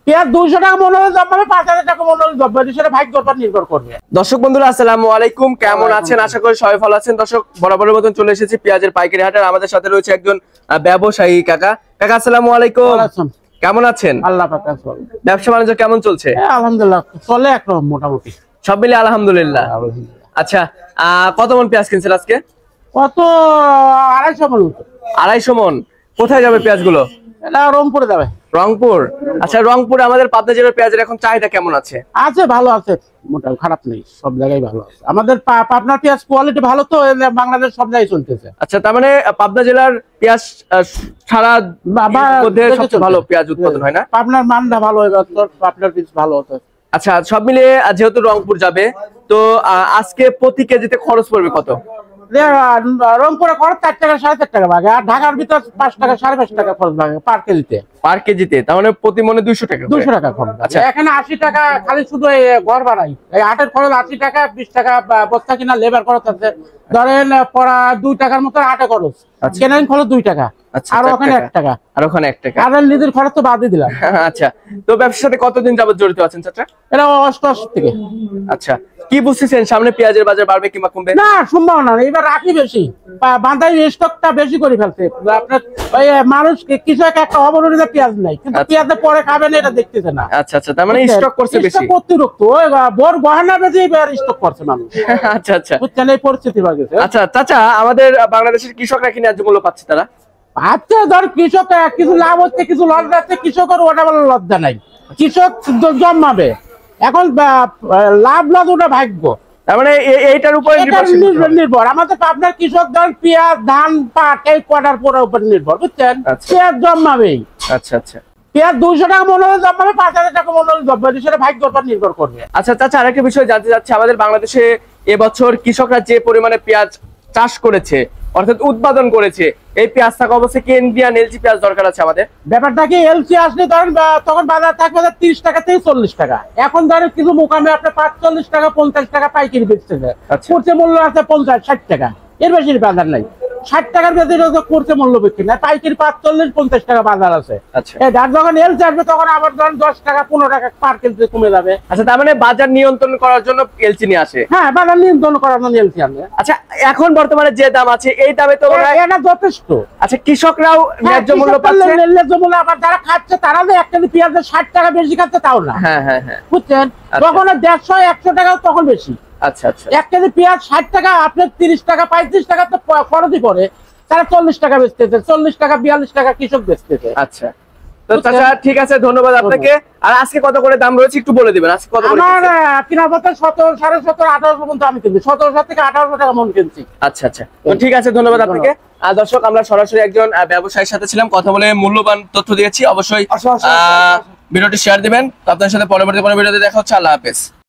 পেঁয়াজ 200 টাকা মন হলে দাম পাবে, 5000 টাকা মন হলে দাম পাবে, সেটা ভাগ্যের উপর নির্ভর করবে। দর্শক বন্ধুরা আসসালামু আলাইকুম, কেমন আছেন? আশা করি সবাই ভালো আছেন। দর্শক বরাবরের মতন চলে এসেছি পেঁয়াজের পাইকারি হাটের। আমাদের সাথে রয়েছে একজন ব্যবসায়ী কাকা। কাকা আসসালামু আলাইকুম, কেমন আছেন? আল্লাহ পাক রাখছে। ব্যবসা বাণিজ্য কেমন চলছে? আলহামদুলিল্লাহ চলে একরকম মোটামুটি সব মিলে আলহামদুলিল্লাহ। আচ্ছা, কত মন পেঁয়াজ কিনছেন আজকে? কত 250 মন। 250 মন। কোথায় যাবে পেঁয়াজগুলো? এটা রংপুরে যাবে। রংপুর। আচ্ছা, রংপুরে আমাদের পাবনা জেলার পেঁয়াজের এখন চাহিদা কেমন আছে? আছে, ভালো আছে, মোটামুটি খারাপ নেই, সব জায়গায় ভালো আছে। আমাদের পাবনার পেঁয়াজ কোয়ালিটি ভালো, তো বাংলাদেশ সব জায়গায় চলতেছে। আচ্ছা, তার মানে পাবনা জেলার পেঁয়াজ সারা মধ্যে সবচেয়ে ভালো পেঁয়াজ উৎপাদন হয় না? পাবনার মানটা ভালো হয়ে গেছে, পাবনার পেঁয়াজ ভালো হতো। আচ্ছা, সব মিলিয়ে যেহেতু রংপুর যাবে, তো আজকে প্রতি কেজিতে খরচ পড়বে কত? রংপুরে খরচ 4 টাকা 4.5 টাকা ভাগে, আর ঢাকার ভিতর 5 টাকা 5.5 টাকা খরচ ভাগে পার কেজিতে। পার কেজিতে তার মানে প্রতি মনে 200 টাকা। 200 টাকা খরচ। আচ্ছা, এখানে 80 টাকা খালি শুধু ঘর ভাড়াই, এই হাটের খরচ 80 টাকা, 20 টাকা বস্তা কিনা লেবার খরচ আছে, ধরেন পড়া 2 টাকার মতো হাটে খরচ, কেনার খরচ 2 টাকা, আর ওখানে 1 টাকা, আর ওখানে 1 টাকা, আর নিজের খরচ তো বাদই দিলাম। আচ্ছা, তো ব্যবসার সাথে কতদিন যাবত জড়িত আছেন চাচা? এটা 88 থেকে। আচ্ছা, কি বুঝতেছেন সামনে পেঁয়াজের বাজার বাড়বে কিংবা কমবে? না, সম্ভাবনা নেই, এবার রাখি বেশি, বাঁধাই স্টকটা বেশি করে ফেলছে আপনার। ওই মানুষ কিছু একটা অবরোধে পেঁয়াজ নাই, কিন্তু পেঁয়াজে পরে খাবেন এটা দেখতেছে না। আচ্ছা আচ্ছা, তার মানে স্টক করছে বেশি, অতিরিক্ত ওই বড় গহনা বেশি স্টক করছে মানুষ। আচ্ছা আচ্ছা, বুঝছেন, এই পরিস্থিতি হয়ে গেছে। আচ্ছা চাচা, আমাদের বাংলাদেশের কৃষকরা কি ন্যায্য মূল্য পাচ্ছে তারা? আচ্ছা, ধর কৃষক কিছু লাভ হচ্ছে, কিছু লজ্জা আছে, কৃষকের ওটা বলে লজ্জা নাই, কৃষক জন্মাবে। এখন লাভ লস ওটা ভাগ্য, তার মানে এইটার উপর নির্ভর। আমাদের আপনার কৃষক ধর পেঁয়াজ ধান পাট এই কটার উপর নির্ভর, বুঝছেন। পেঁয়াজ জন্মাবেই। আচ্ছা আচ্ছা, পেঁয়াজ 200 টাকা মন হলে জন্মাবে, 5000 টাকা মন হলে জন্মাবে, সেটা ভাগ্যের উপর নির্ভর করবে। আচ্ছা চাচা, আরেকটা বিষয় জানতে চাচ্ছি, আমাদের বাংলাদেশে এবছর কৃষকরা যে পরিমাণে পেঁয়াজ চাষ করেছে অর্থাৎ উৎপাদন করেছে, এই পেঁয়াজ থাকা অবস্থায় কি ইন্ডিয়ান এলসি পেঁয়াজ দরকার আছে আমাদের? ব্যাপারটা কি, এলসি আসলে ধরেন তখন বাজার থাকবে 30 টাকা থেকে 40 টাকা। এখন ধরেন কিছু মোকামে আপনার 45 টাকা 50 টাকা পাইকারি বেচতেছে, করছে মূল্য আছে 50-60 টাকা, এর বেশি বাজার নাই। 60 টাকার বেশি করছে মূল্য বিক্রি না, পাইকারি 45-50 টাকা বাজার আছে। যার যখন এলসি আসবে তখন আবার ধরেন 10 টাকা 15 টাকা পার কেজি কমে যাবে। আচ্ছা, তার মানে বাজার নিয়ন্ত্রণ করার জন্য এলসি নিয়ে আসে? হ্যাঁ, বাজার নিয়ন্ত্রণ করার জন্য এলসি আনবে। আচ্ছা, এখন বর্তমানে যে দাম আছে এই দামে তো এটা যথেষ্ট। আচ্ছা, কৃষকরাও ন্যায্য মূল্য পাচ্ছে? ন্যায্য মূল্য, আবার যারা খাচ্ছে তারা যে 1 কেজি পেঁয়াজে 60 টাকা বেশি খাচ্ছে তাও না। হ্যাঁ হ্যাঁ হ্যাঁ, বুঝছেন, তখন 150-100 টাকা তখন বেশি। আচ্ছা আচ্ছা, 1 কেজি পেঁয়াজ 60 টাকা, আপনার 30 টাকা 35 টাকা তো খরচই পড়ে, তারা 40 টাকা বেচতেছে, 40 টাকা 42 টাকা কৃষক বেচতেছে। আচ্ছা, তো চাচা ঠিক আছে, ধন্যবাদ আপনাকে। আর আজকে কত করে দাম রয়েছে একটু বলে দিবেন? আজকে কত করে? আমার কিনা পথে 17, 17.5, 18 পর্যন্ত আমি কিনছি, 1700 থেকে 1800 টাকা মন কিনছি। আচ্ছা আচ্ছা, তো ঠিক আছে, ধন্যবাদ আপনাকে। আর দর্শক, আমরা সরাসরি একজন ব্যবসায়ীর সাথে ছিলাম, কথা বলে মূল্যবান তথ্য দিয়েছি। অবশ্যই ভিডিওটি শেয়ার দিবেন। আপনাদের সাথে পরবর্তী কোনো ভিডিওতে দেখা হচ্ছে। আল্লাহ হাফেজ।